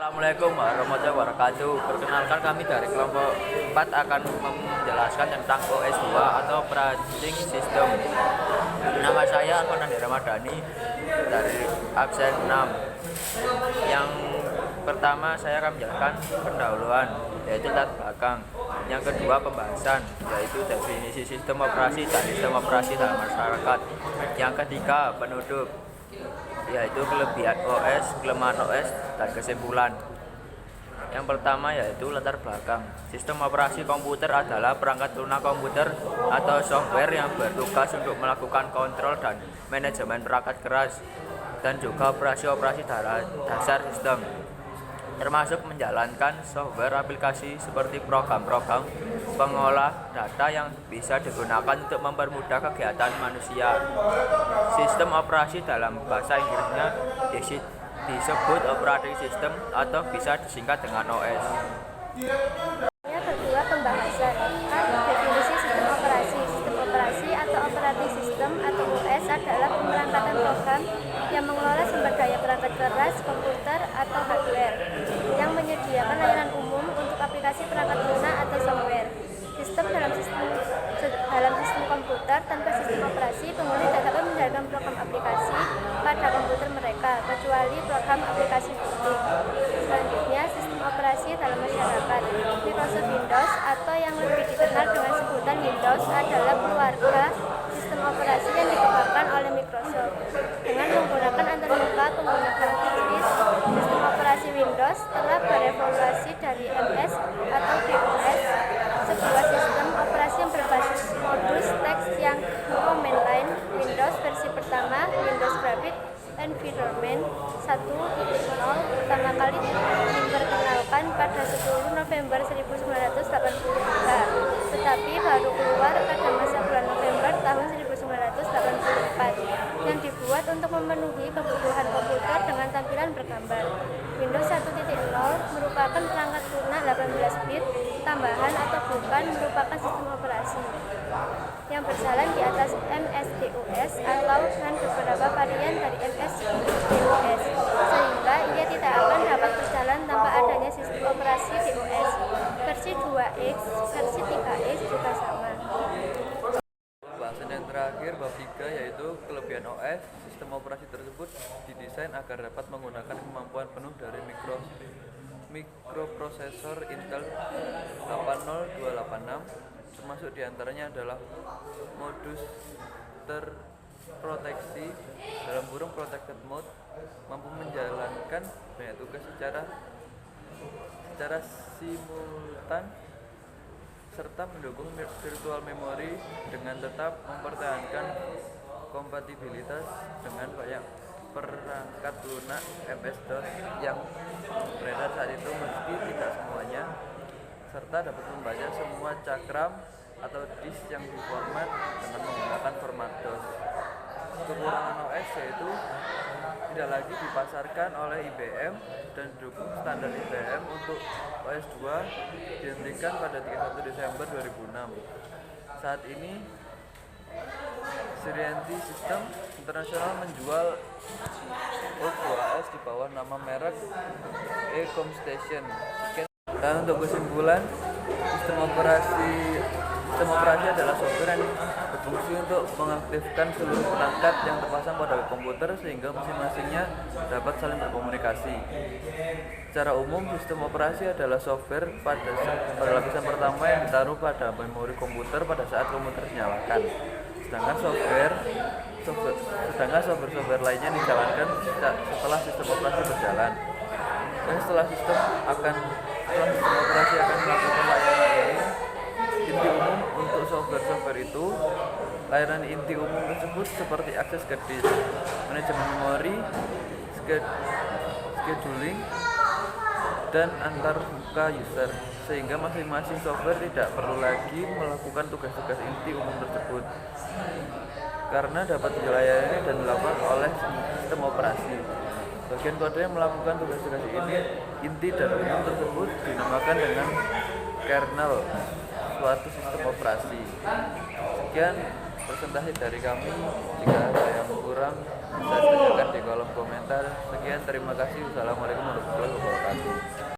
Assalamualaikum warahmatullahi wabarakatuh. Perkenalkan, kami dari kelompok 4 akan menjelaskan tentang OS2 atau Operating System. Nama saya Arfanandi Ramadhani dari absen 6. Yang pertama saya akan menjelaskan pendahuluan, yaitu latar belakang. Yang kedua pembahasan, yaitu definisi sistem operasi dan sistem operasi dalam masyarakat. Yang ketiga penutup, yaitu kelebihan OS, kelemahan OS, dan kesimpulan. Yang pertama yaitu latar belakang. Sistem operasi komputer adalah perangkat lunak komputer atau software yang bertugas untuk melakukan kontrol dan manajemen perangkat keras dan juga operasi-operasi dasar sistem, termasuk menjalankan software aplikasi seperti program-program pengolah data yang bisa digunakan untuk mempermudah kegiatan manusia. Sistem operasi dalam bahasa Inggrisnya disebut operating system atau bisa disingkat dengan OS. Yang kedua pembahasan. Definisi sistem operasi. Sistem operasi atau operating system atau OS adalah pemerangkatan program yang mengelola sumber daya perangkat keras, komputer atau hardware, yang menyediakan layanan umum untuk aplikasi perangkat lunak atau software. Dalam sistem komputer tanpa sistem operasi, pengguna tidak dapat menjalankan program aplikasi pada komputer mereka, kecuali program aplikasi publik. Selanjutnya, sistem operasi dalam masyarakat. Microsoft Windows atau yang lebih dikenal dengan sebutan Windows adalah keluarga sistem operasi yang dikembangkan oleh Microsoft dengan menggunakan antarmuka pengguna grafis. Sistem operasi Windows telah berevolusi dari MS atau DOS, sebuah sistem operasi yang berbasis modus teks yang command line. Windows versi pertama, Windows Graphic Environment 1.0, pertama kali diperkenalkan pada 10 November 1983, tetapi baru keluar pada masa bulan November tahun 1984, yang dibuat untuk memenuhi kebutuhan komputer dengan tampilan bergambar. Windows 1.0 merupakan perangkat lunak 18 bit tambahan atau bukan merupakan sistem operasi yang berjalan di atas MS-DOS atau dengan beberapa varian dari MS-DOS, sehingga ia tidak akan dapat berjalan tanpa adanya sistem operasi DOS. Versi 2X, versi 3X juga sama. Pembahasan yang terakhir bab 3 yaitu kelebihan OS. Sistem operasi tersebut didesain agar dapat menggunakan kemampuan penuh dari mikroprosesor Intel 80286, termasuk diantaranya adalah modus terproteksi dalam kurung protected mode, mampu menjalankan banyak tugas secara simultan, serta mendukung virtual memory dengan tetap mempertahankan kompatibilitas dengan banyak perangkat lunak MS-DOS yang beredar saat itu, meski tidak semuanya, serta dapat membaca semua cakram atau disk yang diformat dengan menggunakan format DOS. Kekurangan OS yaitu tidak lagi dipasarkan oleh IBM dan didukung standar IBM untuk OS2 dihentikan pada 31 Desember 2006. Saat ini Srianti System International menjual OS2 di bawah nama merek Ecomstation. Dan untuk kesimpulan, sistem operasi adalah software yang berfungsi untuk mengaktifkan seluruh perangkat yang terpasang pada komputer sehingga masing-masingnya dapat saling berkomunikasi. Secara umum, sistem operasi adalah software pada lapisan pertama yang ditaruh pada memori komputer pada saat komputer dinyalakan. Sedangkan software lainnya dijalankan setelah sistem operasi berjalan. Dan setelah sistem operasi akan melakukan layanan ini, inti umum untuk software itu. Layanan inti umum tersebut seperti akses ke disk, manajemen memori, scheduling, dan antarmuka user, sehingga masing-masing software tidak perlu lagi melakukan tugas-tugas inti umum tersebut karena dapat dilayani dan dilakukan oleh sistem operasi. Bagian kode yang melakukan tugas-tugas ini inti dan umum tersebut dinamakan dengan kernel suatu sistem operasi. Sekian presentasi dari kami. Jika ada yang kurang bisa tanyakan di kolom komentar. Sekian, terima kasih. Wassalamualaikum warahmatullahi wabarakatuh.